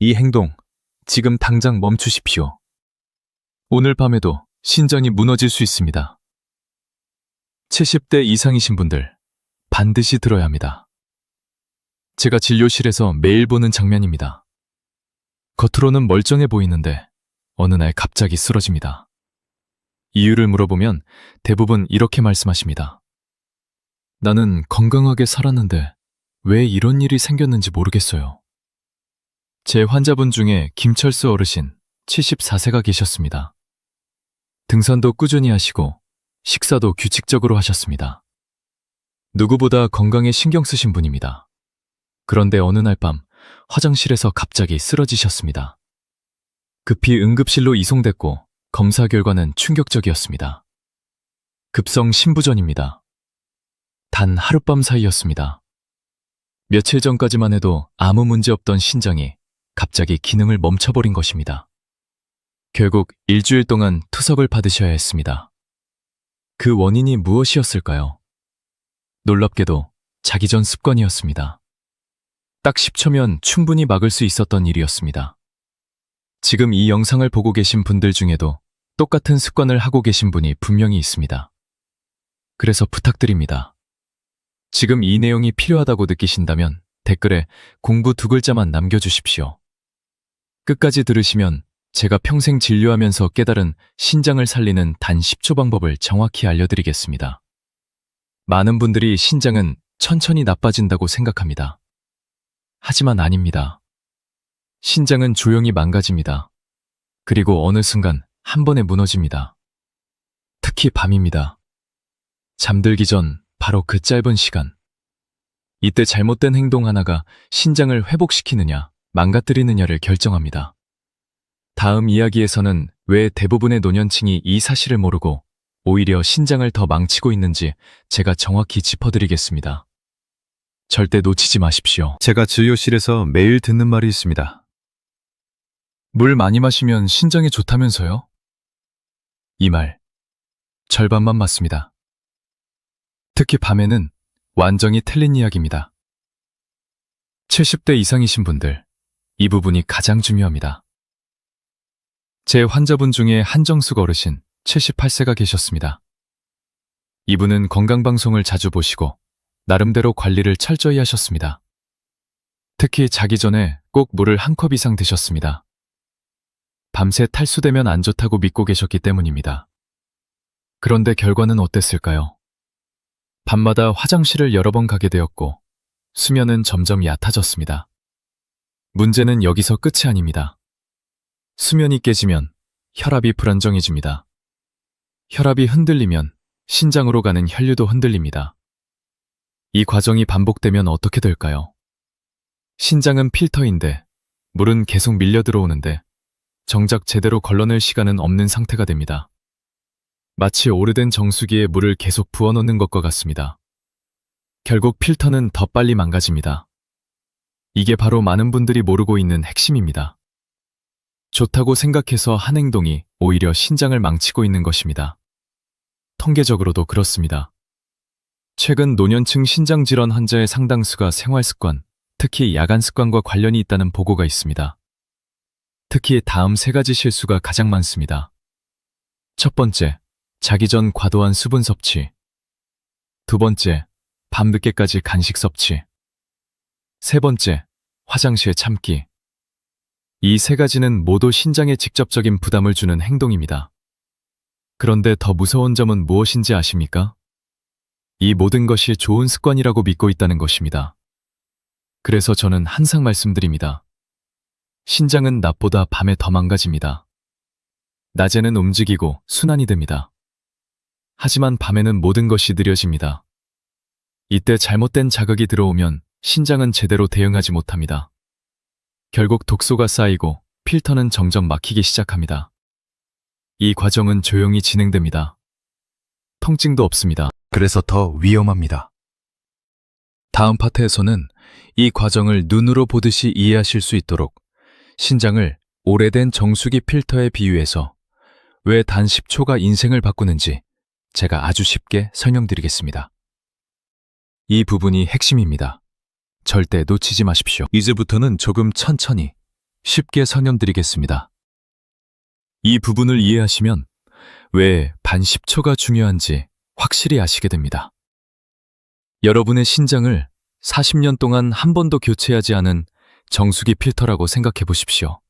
이 행동, 지금 당장 멈추십시오. 오늘 밤에도 신장이 무너질 수 있습니다. 70대 이상이신 분들, 반드시 들어야 합니다. 제가 진료실에서 매일 보는 장면입니다. 겉으로는 멀쩡해 보이는데 어느 날 갑자기 쓰러집니다. 이유를 물어보면 대부분 이렇게 말씀하십니다. 나는 건강하게 살았는데 왜 이런 일이 생겼는지 모르겠어요. 제 환자분 중에 김철수 어르신 74세가 계셨습니다. 등산도 꾸준히 하시고 식사도 규칙적으로 하셨습니다. 누구보다 건강에 신경 쓰신 분입니다. 그런데 어느 날 밤 화장실에서 갑자기 쓰러지셨습니다. 급히 응급실로 이송됐고 검사 결과는 충격적이었습니다. 급성 심부전입니다. 단 하룻밤 사이였습니다. 며칠 전까지만 해도 아무 문제 없던 신장이 갑자기 기능을 멈춰버린 것입니다. 결국 일주일 동안 투석을 받으셔야 했습니다. 그 원인이 무엇이었을까요? 놀랍게도 자기 전 습관이었습니다. 딱 10초면 충분히 막을 수 있었던 일이었습니다. 지금 이 영상을 보고 계신 분들 중에도 똑같은 습관을 하고 계신 분이 분명히 있습니다. 그래서 부탁드립니다. 지금 이 내용이 필요하다고 느끼신다면 댓글에 공부 2글자만 남겨주십시오. 끝까지 들으시면 제가 평생 진료하면서 깨달은 신장을 살리는 단 10초 방법을 정확히 알려드리겠습니다. 많은 분들이 신장은 천천히 나빠진다고 생각합니다. 하지만 아닙니다. 신장은 조용히 망가집니다. 그리고 어느 순간 한 번에 무너집니다. 특히 밤입니다. 잠들기 전 바로 그 짧은 시간. 이때 잘못된 행동 하나가 신장을 회복시키느냐, 망가뜨리느냐를 결정합니다. 다음 이야기에서는 왜 대부분의 노년층이 이 사실을 모르고 오히려 신장을 더 망치고 있는지 제가 정확히 짚어드리겠습니다. 절대 놓치지 마십시오. 제가 진료실에서 매일 듣는 말이 있습니다. 물 많이 마시면 신장에 좋다면서요? 이 말, 절반만 맞습니다. 특히 밤에는 완전히 틀린 이야기입니다. 70대 이상이신 분들, 이 부분이 가장 중요합니다. 제 환자분 중에 한정숙 어르신 78세가 계셨습니다. 이분은 건강방송을 자주 보시고 나름대로 관리를 철저히 하셨습니다. 특히 자기 전에 꼭 물을 한 컵 이상 드셨습니다. 밤새 탈수되면 안 좋다고 믿고 계셨기 때문입니다. 그런데 결과는 어땠을까요? 밤마다 화장실을 여러 번 가게 되었고 수면은 점점 얕아졌습니다. 문제는 여기서 끝이 아닙니다. 수면이 깨지면 혈압이 불안정해집니다. 혈압이 흔들리면 신장으로 가는 혈류도 흔들립니다. 이 과정이 반복되면 어떻게 될까요? 신장은 필터인데 물은 계속 밀려 들어오는데 정작 제대로 걸러낼 시간은 없는 상태가 됩니다. 마치 오래된 정수기에 물을 계속 부어넣는 것과 같습니다. 결국 필터는 더 빨리 망가집니다. 이게 바로 많은 분들이 모르고 있는 핵심입니다. 좋다고 생각해서 한 행동이 오히려 신장을 망치고 있는 것입니다. 통계적으로도 그렇습니다. 최근 노년층 신장질환 환자의 상당수가 생활습관, 특히 야간 습관과 관련이 있다는 보고가 있습니다. 특히 다음 3가지 실수가 가장 많습니다. 첫 번째, 자기 전 과도한 수분 섭취. 두 번째, 밤늦게까지 간식 섭취. 세 번째, 화장실 참기. 이 3가지는 모두 신장에 직접적인 부담을 주는 행동입니다. 그런데 더 무서운 점은 무엇인지 아십니까? 이 모든 것이 좋은 습관이라고 믿고 있다는 것입니다. 그래서 저는 항상 말씀드립니다. 신장은 낮보다 밤에 더 망가집니다. 낮에는 움직이고 순환이 됩니다. 하지만 밤에는 모든 것이 느려집니다. 이때 잘못된 자극이 들어오면 신장은 제대로 대응하지 못합니다. 결국 독소가 쌓이고 필터는 점점 막히기 시작합니다. 이 과정은 조용히 진행됩니다. 통증도 없습니다. 그래서 더 위험합니다. 다음 파트에서는 이 과정을 눈으로 보듯이 이해하실 수 있도록 신장을 오래된 정수기 필터에 비유해서 왜 단 10초가 인생을 바꾸는지 제가 아주 쉽게 설명드리겠습니다. 이 부분이 핵심입니다. 절대 놓치지 마십시오. 이제부터는 조금 천천히, 쉽게 설명드리겠습니다. 이 부분을 이해하시면 왜 반 10초가 중요한지 확실히 아시게 됩니다. 여러분의 신장을 40년 동안 한 번도 교체하지 않은 정수기 필터라고 생각해 보십시오.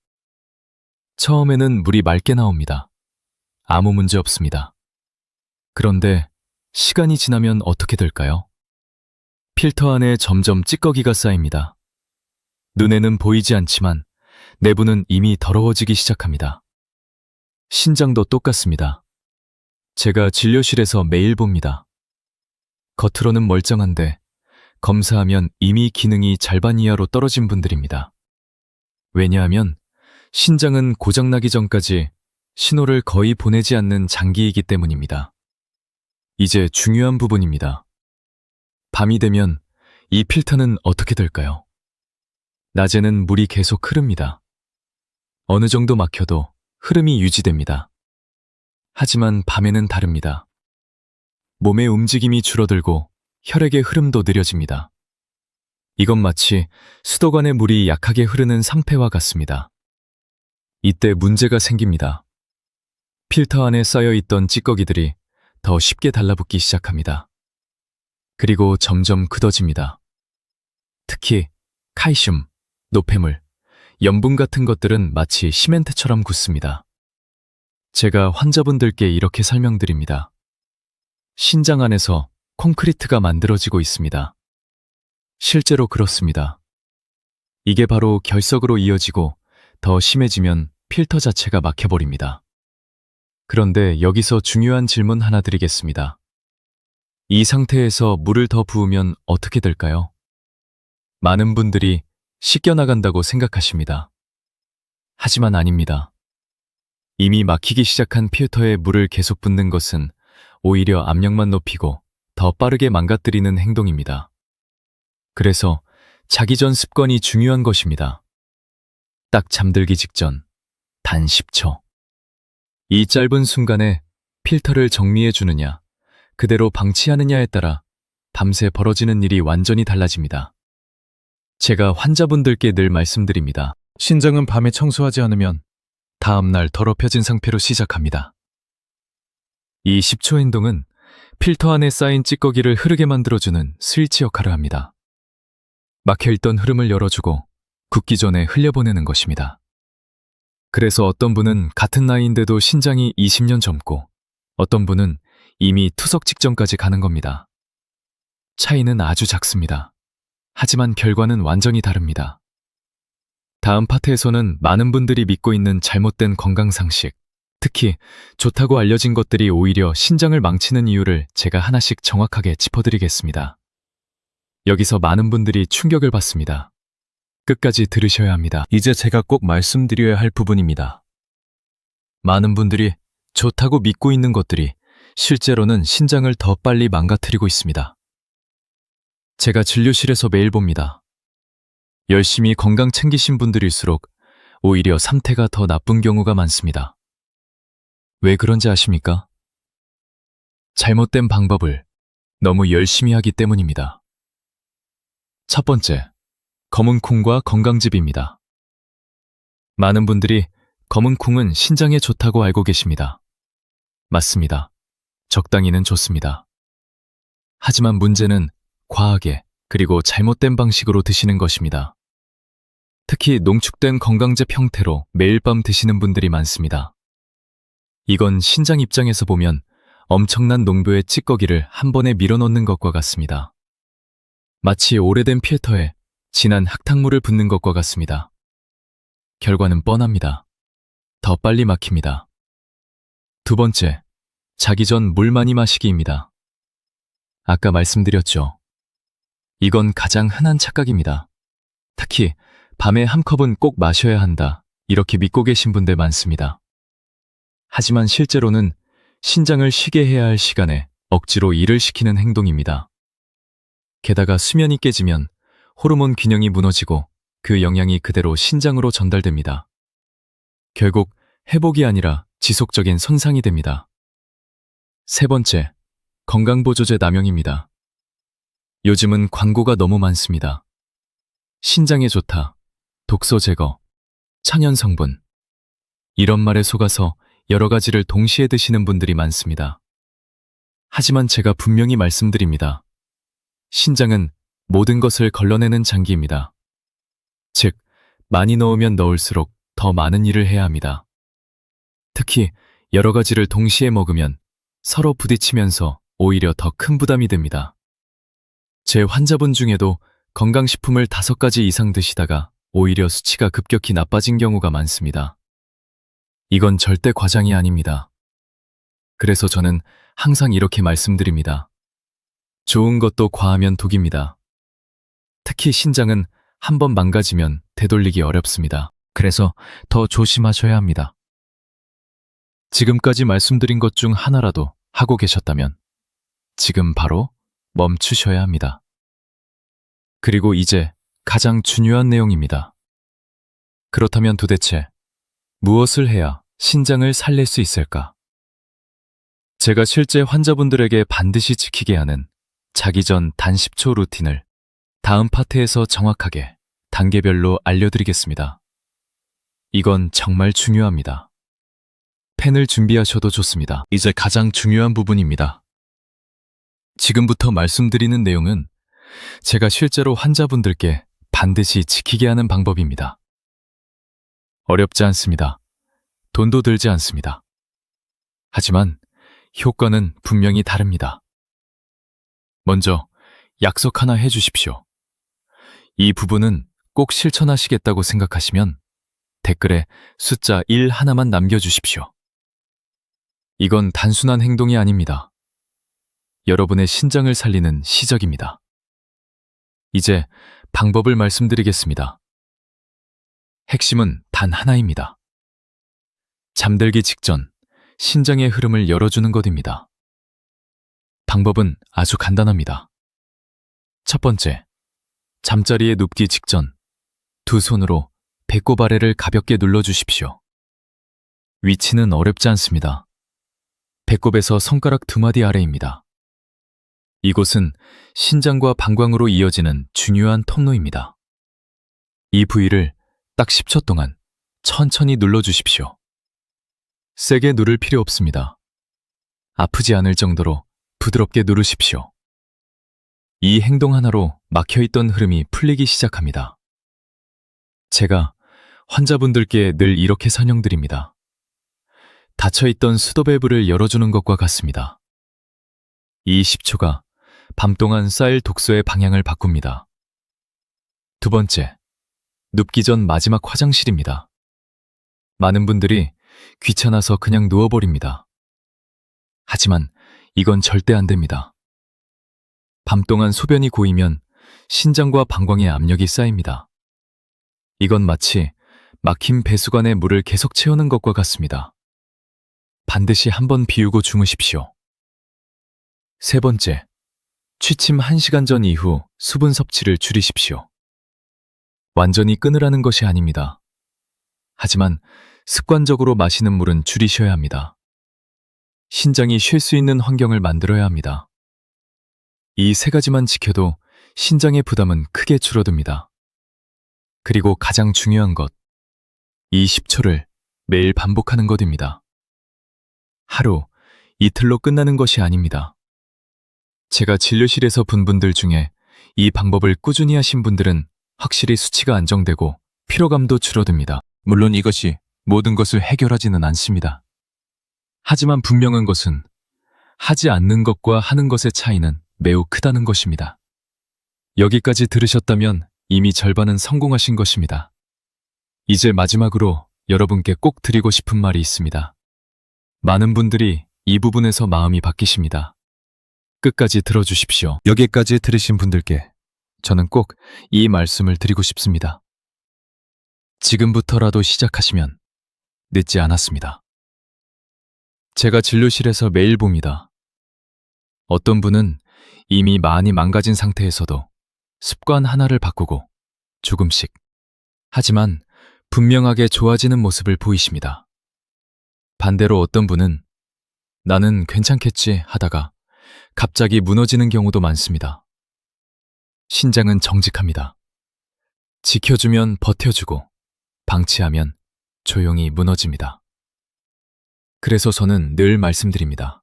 처음에는 물이 맑게 나옵니다. 아무 문제 없습니다. 그런데 시간이 지나면 어떻게 될까요? 필터 안에 점점 찌꺼기가 쌓입니다. 눈에는 보이지 않지만 내부는 이미 더러워지기 시작합니다. 신장도 똑같습니다. 제가 진료실에서 매일 봅니다. 겉으로는 멀쩡한데 검사하면 이미 기능이 절반 이하로 떨어진 분들입니다. 왜냐하면 신장은 고장나기 전까지 신호를 거의 보내지 않는 장기이기 때문입니다. 이제 중요한 부분입니다. 밤이 되면 이 필터는 어떻게 될까요? 낮에는 물이 계속 흐릅니다. 어느 정도 막혀도 흐름이 유지됩니다. 하지만 밤에는 다릅니다. 몸의 움직임이 줄어들고 혈액의 흐름도 느려집니다. 이건 마치 수도관의 물이 약하게 흐르는 상태와 같습니다. 이때 문제가 생깁니다. 필터 안에 쌓여있던 찌꺼기들이 더 쉽게 달라붙기 시작합니다. 그리고 점점 굳어집니다. 특히 칼슘, 노폐물, 염분 같은 것들은 마치 시멘트처럼 굳습니다. 제가 환자분들께 이렇게 설명드립니다. 신장 안에서 콘크리트가 만들어지고 있습니다. 실제로 그렇습니다. 이게 바로 결석으로 이어지고 더 심해지면 필터 자체가 막혀버립니다. 그런데 여기서 중요한 질문 하나 드리겠습니다. 이 상태에서 물을 더 부으면 어떻게 될까요? 많은 분들이 씻겨나간다고 생각하십니다. 하지만 아닙니다. 이미 막히기 시작한 필터에 물을 계속 붓는 것은 오히려 압력만 높이고 더 빠르게 망가뜨리는 행동입니다. 그래서 자기 전 습관이 중요한 것입니다. 딱 잠들기 직전, 단 10초. 이 짧은 순간에 필터를 정리해 주느냐, 그대로 방치하느냐에 따라 밤새 벌어지는 일이 완전히 달라집니다. 제가 환자분들께 늘 말씀드립니다. 신장은 밤에 청소하지 않으면 다음날 더럽혀진 상태로 시작합니다. 이 10초 행동은 필터 안에 쌓인 찌꺼기를 흐르게 만들어주는 스위치 역할을 합니다. 막혀있던 흐름을 열어주고 굳기 전에 흘려보내는 것입니다. 그래서 어떤 분은 같은 나이인데도 신장이 20년 젊고 어떤 분은 이미 투석 직전까지 가는 겁니다. 차이는 아주 작습니다. 하지만 결과는 완전히 다릅니다. 다음 파트에서는 많은 분들이 믿고 있는 잘못된 건강상식, 특히 좋다고 알려진 것들이 오히려 신장을 망치는 이유를 제가 하나씩 정확하게 짚어드리겠습니다. 여기서 많은 분들이 충격을 받습니다. 끝까지 들으셔야 합니다. 이제 제가 꼭 말씀드려야 할 부분입니다. 많은 분들이 좋다고 믿고 있는 것들이 실제로는 신장을 더 빨리 망가뜨리고 있습니다. 제가 진료실에서 매일 봅니다. 열심히 건강 챙기신 분들일수록 오히려 상태가 더 나쁜 경우가 많습니다. 왜 그런지 아십니까? 잘못된 방법을 너무 열심히 하기 때문입니다. 첫 번째, 검은 콩과 건강즙입니다. 많은 분들이 검은 콩은 신장에 좋다고 알고 계십니다. 맞습니다. 적당히는 좋습니다. 하지만 문제는 과하게 그리고 잘못된 방식으로 드시는 것입니다. 특히 농축된 건강즙 형태로 매일 밤 드시는 분들이 많습니다. 이건 신장 입장에서 보면 엄청난 농도의 찌꺼기를 한 번에 밀어넣는 것과 같습니다. 마치 오래된 필터에 진한 흙탕물을 붓는 것과 같습니다. 결과는 뻔합니다. 더 빨리 막힙니다. 두 번째, 자기 전 물 많이 마시기입니다. 아까 말씀드렸죠. 이건 가장 흔한 착각입니다. 특히 밤에 한 컵은 꼭 마셔야 한다, 이렇게 믿고 계신 분들 많습니다. 하지만 실제로는 신장을 쉬게 해야 할 시간에 억지로 일을 시키는 행동입니다. 게다가 수면이 깨지면 호르몬 균형이 무너지고 그 영향이 그대로 신장으로 전달됩니다. 결국 회복이 아니라 지속적인 손상이 됩니다. 세 번째, 건강보조제 남용입니다. 요즘은 광고가 너무 많습니다. 신장에 좋다, 독소 제거, 천연 성분. 이런 말에 속아서 여러 가지를 동시에 드시는 분들이 많습니다. 하지만 제가 분명히 말씀드립니다. 신장은 모든 것을 걸러내는 장기입니다. 즉, 많이 넣으면 넣을수록 더 많은 일을 해야 합니다. 특히 여러 가지를 동시에 먹으면 서로 부딪히면서 오히려 더 큰 부담이 됩니다. 제 환자분 중에도 건강식품을 5가지 이상 드시다가 오히려 수치가 급격히 나빠진 경우가 많습니다. 이건 절대 과장이 아닙니다. 그래서 저는 항상 이렇게 말씀드립니다. 좋은 것도 과하면 독입니다. 특히 신장은 한번 망가지면 되돌리기 어렵습니다. 그래서 더 조심하셔야 합니다. 지금까지 말씀드린 것 중 하나라도 하고 계셨다면 지금 바로 멈추셔야 합니다. 그리고 이제 가장 중요한 내용입니다. 그렇다면 도대체 무엇을 해야 신장을 살릴 수 있을까? 제가 실제 환자분들에게 반드시 지키게 하는 자기 전 단 10초 루틴을 다음 파트에서 정확하게 단계별로 알려드리겠습니다. 이건 정말 중요합니다. 펜을 준비하셔도 좋습니다. 이제 가장 중요한 부분입니다. 지금부터 말씀드리는 내용은 제가 실제로 환자분들께 반드시 지키게 하는 방법입니다. 어렵지 않습니다. 돈도 들지 않습니다. 하지만 효과는 분명히 다릅니다. 먼저 약속 하나 해주십시오. 이 부분은 꼭 실천하시겠다고 생각하시면 댓글에 숫자 1 하나만 남겨주십시오. 이건 단순한 행동이 아닙니다. 여러분의 신장을 살리는 시작입니다. 이제 방법을 말씀드리겠습니다. 핵심은 단 하나입니다. 잠들기 직전 신장의 흐름을 열어주는 것입니다. 방법은 아주 간단합니다. 첫 번째, 잠자리에 눕기 직전 두 손으로 배꼽 아래를 가볍게 눌러주십시오. 위치는 어렵지 않습니다. 배꼽에서 손가락 2마디 아래입니다. 이곳은 신장과 방광으로 이어지는 중요한 통로입니다. 이 부위를 딱 10초 동안 천천히 눌러주십시오. 세게 누를 필요 없습니다. 아프지 않을 정도로 부드럽게 누르십시오. 이 행동 하나로 막혀있던 흐름이 풀리기 시작합니다. 제가 환자분들께 늘 이렇게 설명드립니다. 닫혀있던 수도밸브를 열어주는 것과 같습니다. 이 10초가 밤 동안 쌓일 독소의 방향을 바꿉니다. 두 번째, 눕기 전 마지막 화장실입니다. 많은 분들이 귀찮아서 그냥 누워버립니다. 하지만 이건 절대 안 됩니다. 밤 동안 소변이 고이면 신장과 방광에 압력이 쌓입니다. 이건 마치 막힌 배수관에 물을 계속 채우는 것과 같습니다. 반드시 한번 비우고 주무십시오. 세 번째, 취침 1시간 전 이후 수분 섭취를 줄이십시오. 완전히 끊으라는 것이 아닙니다. 하지만 습관적으로 마시는 물은 줄이셔야 합니다. 신장이 쉴 수 있는 환경을 만들어야 합니다. 이 3가지만 지켜도 신장의 부담은 크게 줄어듭니다. 그리고 가장 중요한 것, 이 10초를 매일 반복하는 것입니다. 하루, 이틀로 끝나는 것이 아닙니다. 제가 진료실에서 본 분들 중에 이 방법을 꾸준히 하신 분들은 확실히 수치가 안정되고 피로감도 줄어듭니다. 물론 이것이 모든 것을 해결하지는 않습니다. 하지만 분명한 것은 하지 않는 것과 하는 것의 차이는 매우 크다는 것입니다. 여기까지 들으셨다면 이미 절반은 성공하신 것입니다. 이제 마지막으로 여러분께 꼭 드리고 싶은 말이 있습니다. 많은 분들이 이 부분에서 마음이 바뀌십니다. 끝까지 들어주십시오. 여기까지 들으신 분들께 저는 꼭 이 말씀을 드리고 싶습니다. 지금부터라도 시작하시면 늦지 않았습니다. 제가 진료실에서 매일 봅니다. 어떤 분은 이미 많이 망가진 상태에서도 습관 하나를 바꾸고 조금씩, 하지만 분명하게 좋아지는 모습을 보이십니다. 반대로 어떤 분은 나는 괜찮겠지 하다가 갑자기 무너지는 경우도 많습니다. 신장은 정직합니다. 지켜주면 버텨주고 방치하면 조용히 무너집니다. 그래서 저는 늘 말씀드립니다.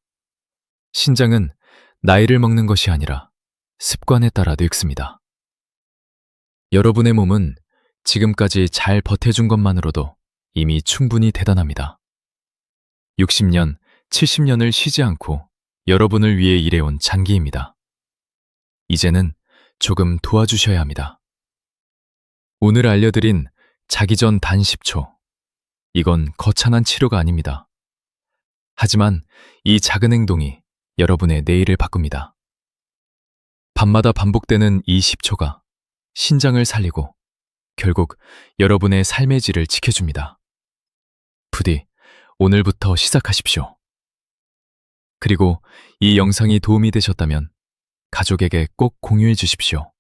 신장은 나이를 먹는 것이 아니라 습관에 따라 늙습니다. 여러분의 몸은 지금까지 잘 버텨준 것만으로도 이미 충분히 대단합니다. 60년, 70년을 쉬지 않고 여러분을 위해 일해온 장기입니다. 이제는 조금 도와주셔야 합니다. 오늘 알려드린 자기 전 단 10초. 이건 거창한 치료가 아닙니다. 하지만 이 작은 행동이 여러분의 내일을 바꿉니다. 밤마다 반복되는 이 10초가 신장을 살리고 결국 여러분의 삶의 질을 지켜줍니다. 부디 오늘부터 시작하십시오. 그리고 이 영상이 도움이 되셨다면 가족에게 꼭 공유해 주십시오.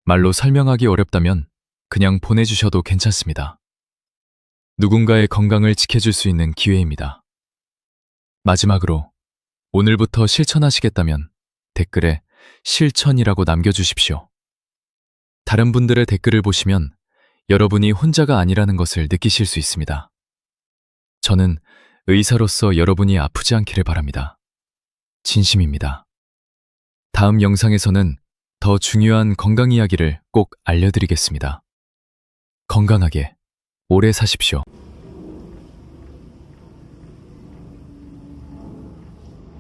말로 설명하기 어렵다면 그냥 보내주셔도 괜찮습니다. 누군가의 건강을 지켜줄 수 있는 기회입니다. 마지막으로 오늘부터 실천하시겠다면 댓글에 실천이라고 남겨주십시오. 다른 분들의 댓글을 보시면 여러분이 혼자가 아니라는 것을 느끼실 수 있습니다. 저는 의사로서 여러분이 아프지 않기를 바랍니다. 진심입니다. 다음 영상에서는 더 중요한 건강 이야기를 꼭 알려드리겠습니다. 건강하게 오래 사십시오.